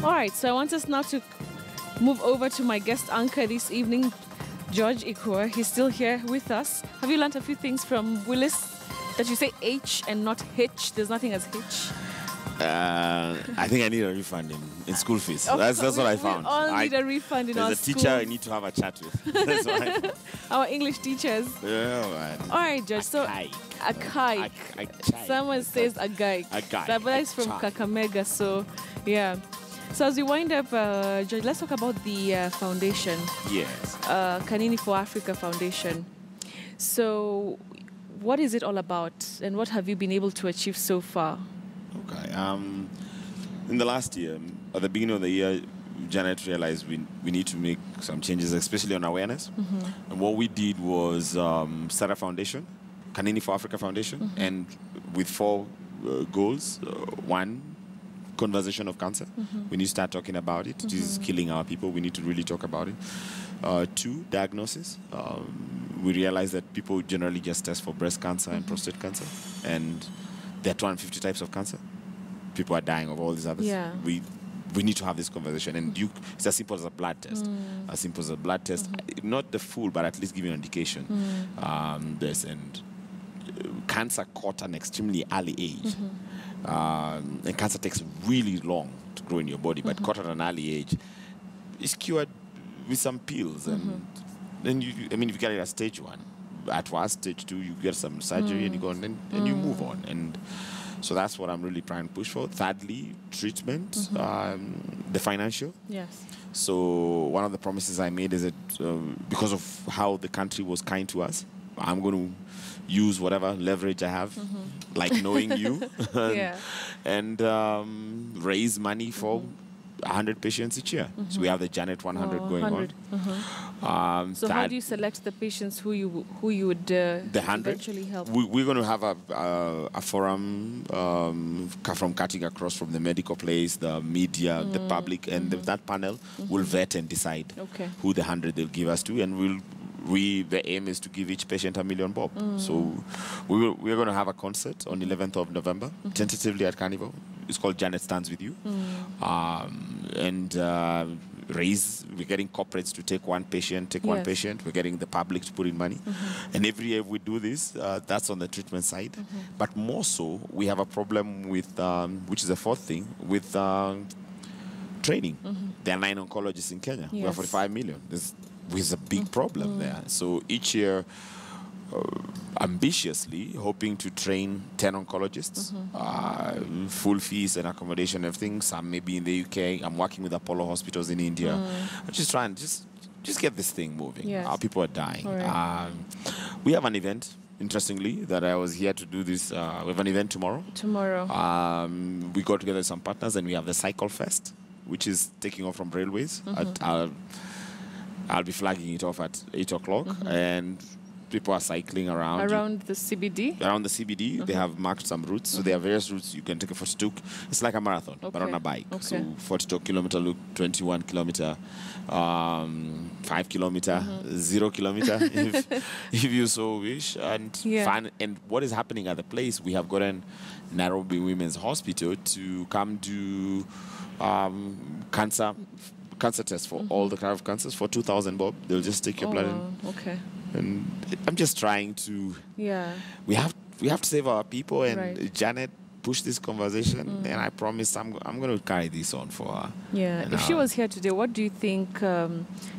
All right, so I want us now to move over to my guest anchor this evening, George Ikua. He's still here with us. Have you learned a few things from Willis? That you say H and not H? There's nothing as H. I think I need a refund in school fees. That's what I found. We all need a refund in our There's a teacher I need to have a chat with. That's what I found. Our English teachers. Yeah, man. All right, George. So, a kike. Someone says a guy. That is from Kakamega. So, yeah. So as we wind up, George, let's talk about the foundation. Yes. Kanini for Africa Foundation. So, what is it all about, and what have you been able to achieve so far? Okay. In the last year, at the beginning of the year, Janet realized we need to make some changes, especially on awareness. And what we did was start a foundation, Kanini for Africa Foundation, and with 4 goals. 1, conversation of cancer. We need to start talking about it. It is killing our people. We need to really talk about it. 2, diagnosis. We realize that people generally just test for breast cancer and prostate cancer, and there are 250 types of cancer. People are dying of all these others. Yeah. We need to have this conversation, and it's as simple as a blood test. As simple as a blood test, not the full, but at least give you an indication. Cancer caught at an extremely early age. And cancer takes really long to grow in your body, but caught at an early age, it's cured with some pills. And then if you get it at stage 1, at worst, stage 2, you get some surgery and you go on, and you move on. And so that's what I'm really trying to push for. Thirdly, treatment, the financial. Yes. So one of the promises I made is that because of how the country was kind to us, I'm going to use whatever leverage I have, like knowing you, and raise money for 100 patients each year. So we have the Janet 100 going 100. On. So how do you select the patients who you would eventually help? We're going to have a forum from cutting across from the medical place, the media, the public, and that panel will vet and decide who the 100 they'll give us to, and the aim is to give each patient $1 million bob. So we're going to have a concert on 11th of November, tentatively at Carnival. It's called Janet Stands With You. We're getting corporates to take one patient, We're getting the public to put in money. And every year we do this, that's on the treatment side. But more so, we have a problem with, which is the 4th thing, with training. There are 9 oncologists in Kenya. We have 45 million. There's a big problem there. So each year, ambitiously hoping to train 10 oncologists, full fees and accommodation, everything. Some maybe in the UK. I'm working with Apollo hospitals in India. I'm just trying to just get this thing moving. Our people are dying. Right. We have an event, interestingly, that I was here to do this. We have an event tomorrow. We got together with some partners, and we have the Cycle Fest, which is taking off from railways. I'll be flagging it off at 8 o'clock, and people are cycling around the CBD. Around the CBD, they have marked some routes. So there are various routes you can take a 42. It's like a marathon, but on a bike. So 42 kilometer loop, 21 kilometer, 5 kilometer, 0 kilometer, if you so wish. And fun. And what is happening at the place? We have gotten Nairobi Women's Hospital to come do cancer test for all the kind of cancers for 2,000 bob. They'll just take your blood. And I'm just trying to. We have to save our people, and Janet pushed this conversation, and I promise I'm going to carry this on for her. If she was here today, what do you think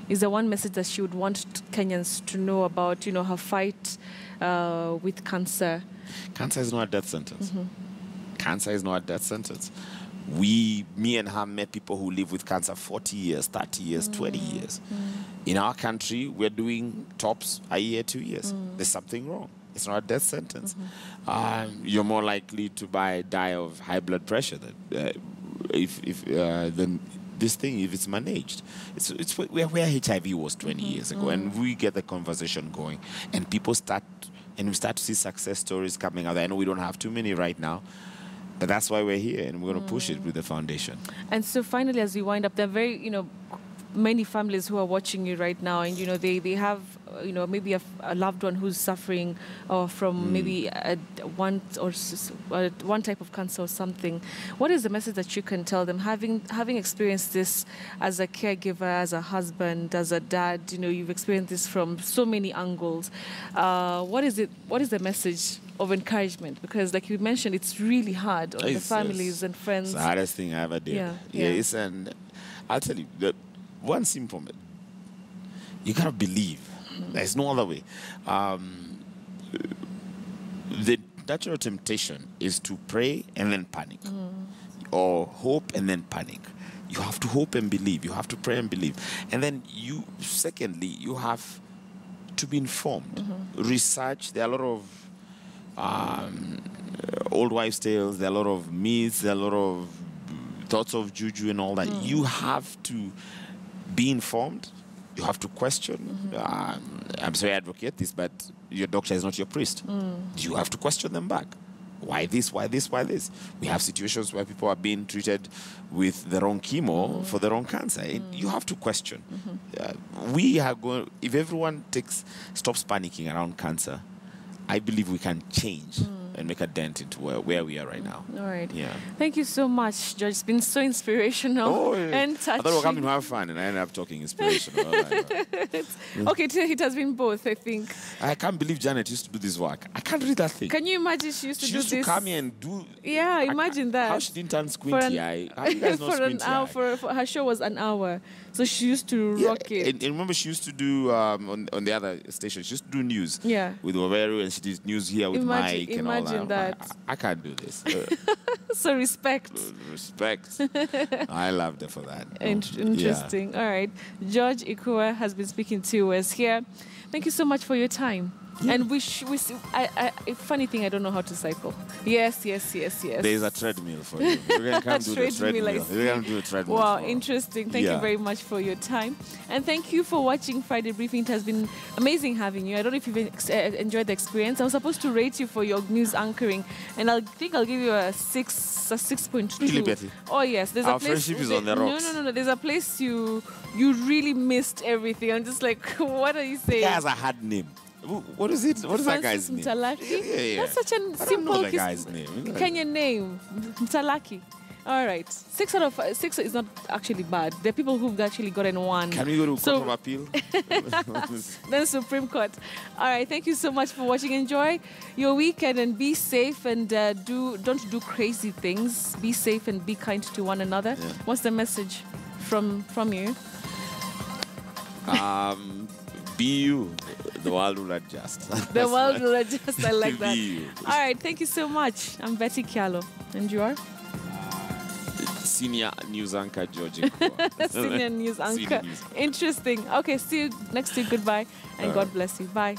is the one message that she would want Kenyans to know about, her fight with cancer? Cancer is not a death sentence. Cancer is not a death sentence. Me and her met people who live with cancer 40 years, 30 years, 20 years. In our country, we're doing tops a year, 2 years. There's something wrong. It's not a death sentence. You're more likely to die of high blood pressure than this thing if it's managed. It's where HIV was 20 years ago, and we get the conversation going, and people start, and we start to see success stories coming out. I know we don't have too many right now, but that's why we're here, and we're going to push it with the foundation. And so finally, as we wind up, they're very, many families who are watching you right now, and they have maybe a loved one who's suffering from maybe one type of cancer or something. What is the message that you can tell them, having experienced this as a caregiver, as a husband, as a dad? You've experienced this from so many angles. What is the message of encouragement? Because like you mentioned, it's really hard on the families and friends. It's the hardest thing I ever did. Yes, and I'll tell you, one simple, you gotta believe. There's no other way. The natural temptation is to pray and then panic, or hope and then panic. You have to hope and believe. You have to pray and believe. And then secondly, you have to be informed. Research. There are a lot of old wives' tales. There are a lot of myths. There are a lot of thoughts of juju and all that. You have to be informed. You have to question. I'm sorry, I advocate this, but your doctor is not your priest. You have to question them back. Why this? Why this? Why this? We have situations where people are being treated with the wrong chemo for the wrong cancer. You have to question. We are going. If everyone stops panicking around cancer, I believe we can change and make a dent into where we are right now. All right. Yeah. Thank you so much, George. It's been so inspirational and touching. I thought we were coming to have fun, and I ended up talking inspirational. Okay, it has been both, I think. I can't believe Janet used to do this work. I can't read that thing. Can you imagine she used to do this? She used to come here and do... Yeah, imagine that. How she didn't turn squinty eye. How you guys not for squinty an hour, eye? for her show was an hour. So she used to rock it. And remember, she used to do, on the other station, she used to do news. Yeah. With Overu, and she did news here with Mike and all that. Imagine that. I can't do this. So respect. Respect. I loved her for that. Interesting. Yeah. All right. George Ikua has been speaking to us here. Thank you so much for your time. And funny thing, I don't know how to cycle. Yes. There's a treadmill for you. We're going to come do the treadmill. We're going to do a treadmill. Wow, interesting. Thank you very much for your time. And thank you for watching Friday Briefing. It has been amazing having you. I don't know if you've enjoyed the experience. I was supposed to rate you for your news anchoring, and I think I'll give you a 6.2. Really, Betty? Oh, yes. There's Our a place, friendship is on the rocks. No. There's a place you really missed everything. I'm just like, what are you saying? He has a hard name. What is it? What is that guy's name? Mtalaki? That's such a simple guy's name. Kenyan name. Mtalaki. All right. 6 out of 6 is not actually bad. There are people who've actually gotten 1. Can we go to Court of Appeal? Then Supreme Court. All right. Thank you so much for watching. Enjoy your weekend and be safe, and don't do crazy things. Be safe and be kind to one another. Yeah. What's the message from you? Be you. The world will adjust. The world will adjust. I like that. You. All right. Thank you so much. I'm Betty Kialo. And you are? Senior news anchor George Ikua. Senior news anchor. Interesting. Okay. See you next week. Goodbye. And God bless you. Bye.